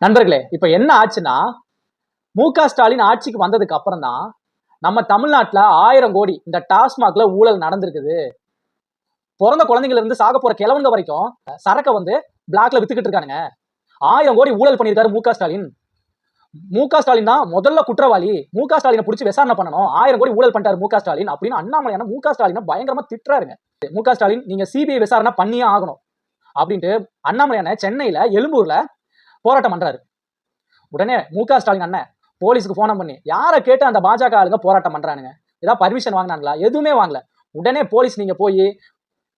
நண்பர்களே, இப்ப என்ன ஆச்சுன்னா, மு.க.ஸ்டாலின் ஆட்சிக்கு வந்ததுக்கு அப்புறம் தான் நம்ம தமிழ்நாட்டுல 1000 கோடி இந்த டாஸ்மாக்ல ஊழல் நடந்திருக்குது. பொறந்த குழந்தைங்கள்ல இருந்து சாக போற கிழவனுங்க வரைக்கும் சரக்க வந்து பிளாக்ல வித்துக்கிட்டு இருக்கானுங்க. 1000 கோடி ஊழல் பண்ணியிருக்காரு மு.க.ஸ்டாலின். மு.க.ஸ்டாலின் தான் முதல்ல குற்றவாளி. மு.க.ஸ்டாலினை பிடிச்சி விசாரணை பண்ணணும். 1000 கோடி ஊழல் பண்ணிட்டாரு மு.க.ஸ்டாலின் அப்படின்னு அண்ணாமலையான மு.க.ஸ்டாலினை பயங்கரமா திட்டுறாருங்க. மு.க.ஸ்டாலின் நீங்க சிபிஐ விசாரணை பண்ணியே ஆகணும் அப்படின்ட்டு அண்ணாமலையான சென்னையில எழும்பூர்ல போராட்டம் பண்றாரு. உடனே மு.க.ஸ்டாலின் அண்ணன் போலீஸுக்கு போன் பண்ணி யாரை கேட்டு அந்த பாஜக ஆளுங்க போராட்டம் பண்றானுங்க, ஏதாவது பர்மிஷன் வாங்கினாங்களா? எதுவுமே வாங்கல. உடனே போலீஸ் நீங்க போய்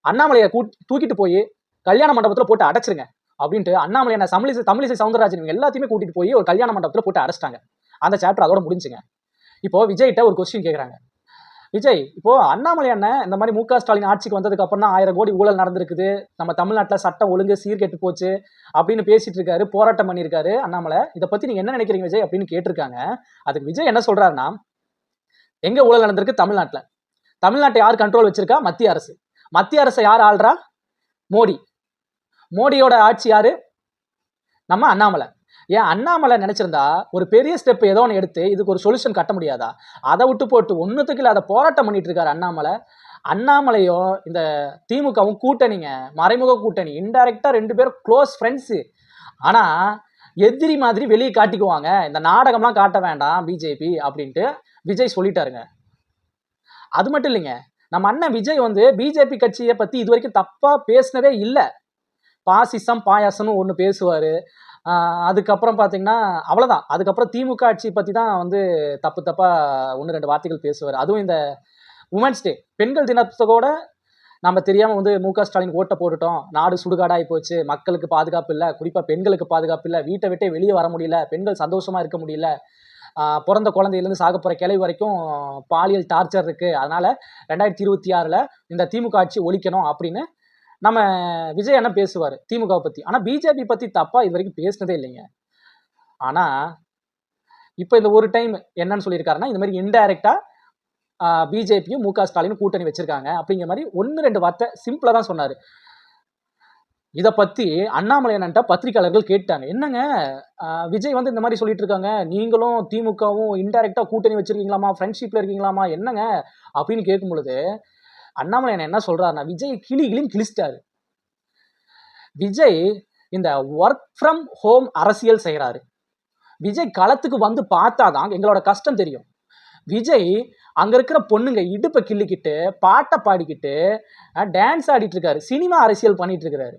அண்ணாமலையை தூக்கிட்டு போய் கல்யாண மண்டபத்துல போட்டு அடைச்சிருங்க அப்படின்ட்டு அண்ணாமலையான தமிழிசை சவுந்தரராஜன் எல்லாத்தையுமே கூட்டிட்டு போய் ஒரு கல்யாண மண்டபத்துல போட்டு அடைச்சிட்டாங்க. அந்த சாப்டர் அதோட முடிஞ்சுங்க. இப்போ விஜய்கிட்ட ஒரு கொஸ்டின் கேட்கறாங்க. விஜய், இப்போ அண்ணாமலை அண்ணன் இந்த மாதிரி மு.க.ஸ்டாலின் ஆட்சிக்கு வந்ததுக்கு அப்புறம் தான் 1000 கோடி ஊழல் நடந்திருக்குது, நம்ம தமிழ்நாட்டில் சட்டம் ஒழுங்கு சீர்கெட்டு போச்சு அப்படின்னு பேசிட்டு இருக்காரு, போராட்டம் பண்ணியிருக்காரு அண்ணாமலை. இதை பத்தி நீங்க என்ன நினைக்கிறீங்க விஜய் அப்படின்னு கேட்டிருக்காங்க. அதுக்கு விஜய் என்ன சொல்றாருன்னா, எங்க ஊழல் நடந்திருக்கு? தமிழ்நாட்டில். தமிழ்நாட்டை யார் கண்ட்ரோல் வச்சிருக்கா? மத்திய அரசு. மத்திய அரசை யார் ஆள்றா? மோடி. மோடியோட ஆட்சி யாரு? நம்ம அண்ணாமலை. ஏன் அண்ணாமலை நினைச்சிருந்தா ஒரு பெரிய ஸ்டெப் ஏதோ ஒன்று எடுத்து இதுக்கு ஒரு சொல்யூஷன் கட்ட முடியாதா? அதை விட்டு போட்டு ஒன்றுத்துக்கு இல்லாத போராட்டம் பண்ணிட்டு இருக்காரு அண்ணாமலை. அண்ணாமலையும் இந்த திமுகவும் கூட்டணிங்க, மறைமுக கூட்டணி, இன்டைரக்டா 2 பேரும் க்ளோஸ் ஃப்ரெண்ட்ஸு. ஆனா எதிரி மாதிரி வெளியே காட்டிக்குவாங்க, இந்த நாடகம்லாம் காட்ட வேண்டாம் பிஜேபி அப்படின்ட்டு விஜய் சொல்லிட்டாருங்க. அது மட்டும் இல்லைங்க, நம்ம அண்ணன் விஜய் வந்து பிஜேபி கட்சியை பத்தி இது வரைக்கும் தப்பா பேசினதே இல்லை. பாசிசம் பாயாசம்னு ஒன்று பேசுவார். அதுக்கப்புறம் பார்த்தீங்கன்னா அவ்வளோதான். அதுக்கப்புறம் திமுக ஆட்சி பற்றி தான் வந்து தப்பாக 1-2 வார்த்தைகள் பேசுவார். அதுவும் இந்த உமன்ஸ் டே பெண்கள் தினத்தோட நம்ம தெரியாமல் வந்து மு.க.ஸ்டாலின் ஓட்டை போட்டுட்டோம், நாடு சுடுகாடாகி போச்சு, மக்களுக்கு பாதுகாப்பு இல்லை, குறிப்பாக பெண்களுக்கு பாதுகாப்பு இல்லை, வீட்டை விட்டே வெளியே வர முடியல, பெண்கள் சந்தோஷமாக இருக்க முடியல, பிறந்த குழந்தையிலேருந்து சாக போகிற கிளவி வரைக்கும் பாலியல் டார்ச்சர் இருக்குது, அதனால் 2026 இந்த திமுக ஆட்சி ஒழிக்கணும் அப்படின்னு நம்ம விஜய் அண்ணன் பேசுவார் திமுகவை பற்றி. ஆனால் பிஜேபி பற்றி தப்பாக இது வரைக்கும் பேசினதே இல்லைங்க. ஆனால் இப்போ இந்த ஒரு டைம் என்னன்னு சொல்லியிருக்காருன்னா, இந்த மாதிரி இன்டைரக்டாக பிஜேபியும் மு.க.ஸ்டாலினும் கூட்டணி வச்சிருக்காங்க அப்படிங்கிற மாதிரி 1-2 வார்த்தை சிம்பிளாக தான் சொன்னார். இதை பற்றி அண்ணாமலை அண்ணன்ட்ட பத்திரிகையாளர்கள் கேட்டாங்க, என்னங்க விஜய் வந்து இந்த மாதிரி சொல்லிட்டு இருக்காங்க, நீங்களும் திமுகவும் இன்டைரக்டாக கூட்டணி வச்சிருக்கீங்களாமா, ஃப்ரெண்ட்ஷிப்பில் இருக்கீங்களாமா, என்னங்க அப்படின்னு கேட்கும் பொழுது அண்ணாமலை என்ன சொல்றாருன்னா, விஜய் கிளின்னு கிழிச்சிட்டாரு. விஜய் இந்த ஒர்க் ஃப்ரம் ஹோம் அரசியல் செய்யறாரு. விஜய் களத்துக்கு வந்து பார்த்தாதான் எங்களோட கஷ்டம் தெரியும். விஜய் அங்க இருக்கிற பொண்ணுங்க இடுப்பை கிள்ளிக்கிட்டு பாட்டை பாடிக்கிட்டு டான்ஸ் ஆடிட்டு இருக்காரு, சினிமா அரசியல் பண்ணிட்டு இருக்கிறாரு.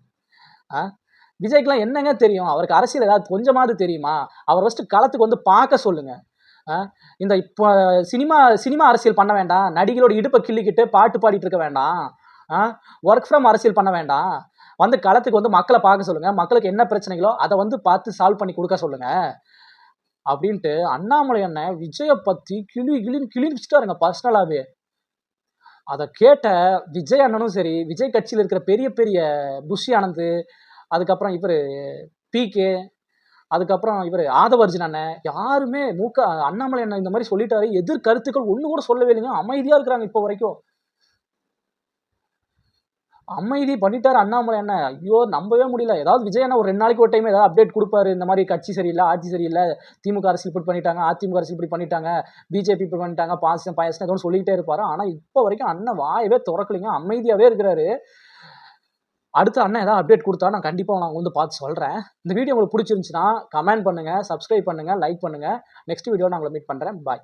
விஜய்க்குலாம் என்னங்க தெரியும்? அவருக்கு அரசியல் ஏதாவது கொஞ்சமாவது தெரியுமா? அவர் ஃபர்ஸ்ட் களத்துக்கு வந்து பார்க்க சொல்லுங்க. இந்த இப்போ சினிமா அரசியல் பண்ண வேண்டாம், நடிகளோட இடுப்பை கிள்ளிக்கிட்டு பாட்டு பாடிட்டு இருக்க வேண்டாம், ஒர்க் ஃப்ரம் அரசியல் பண்ண வேண்டாம், வந்து களத்துக்கு வந்து மக்களை பார்க்க சொல்லுங்க, மக்களுக்கு என்ன பிரச்சனைகளோ அதை வந்து பார்த்து சால்வ் பண்ணி கொடுக்க சொல்லுங்க அப்படின்ட்டு அண்ணாமலை அண்ணன் விஜயை பத்தி கிழிச்சிட்டாருங்க பர்சனலாவே. அதை கேட்ட விஜய் அண்ணனும் சரி, விஜய் கட்சியில் இருக்கிற பெரிய பெரிய புஷி ஆனந்த், அதுக்கப்புறம் இவர் பிகே, அதுக்கப்புறம் இவர் ஆதவர்ஜன் அண்ணன், யாருமே அண்ணாமலை அண்ணன் இந்த மாதிரி சொல்லிட்டாரு எதிர் கருத்துக்கள் ஒண்ணு கூட சொல்லவே இல்லைங்க. அமைதியா இருக்கிறாங்க இப்போ வரைக்கும். அமைதி பண்ணிட்டாரு அண்ணாமலை அண்ணன். ஐயோ நம்பவே முடியல. ஏதாவது விஜய் அண்ணா ஒரு 2 நாளைக்கு ஒரு டைம் ஏதாவது அப்டேட் கொடுப்பாரு, இந்த மாதிரி கட்சி சரியில்லை, ஆட்சி சரியில்லை, திமுக அரசியல் இப்படி பண்ணிட்டாங்க, அதிமுக அரசியல் இப்படி பண்ணிட்டாங்க, பிஜேபி இப்படி பண்ணிட்டாங்க, பாயசம் ஏதோ சொல்லிக்கிட்டே இருப்பாரு. ஆனா இப்போ வரைக்கும் அண்ணன் வாயவே திறக்கலைங்க, அமைதியாவே இருக்கிறாரு. அடுத்து அண்ணன் ஏதாவது அப்டேட் கொடுத்தா நான் கண்டிப்பாக நான் வந்து பார்த்து சொல்கிறேன். இந்த வீடியோ உங்களுக்கு பிடிச்சிருந்துச்சுன்னா கமெண்ட் பண்ணுங்கள், சப்ஸ்கிரைப் பண்ணுங்கள், லைக் பண்ணுங்கள். நெக்ஸ்ட் வீடியோ நான் உங்களை மீட் பண்ணுறேன். பாய்.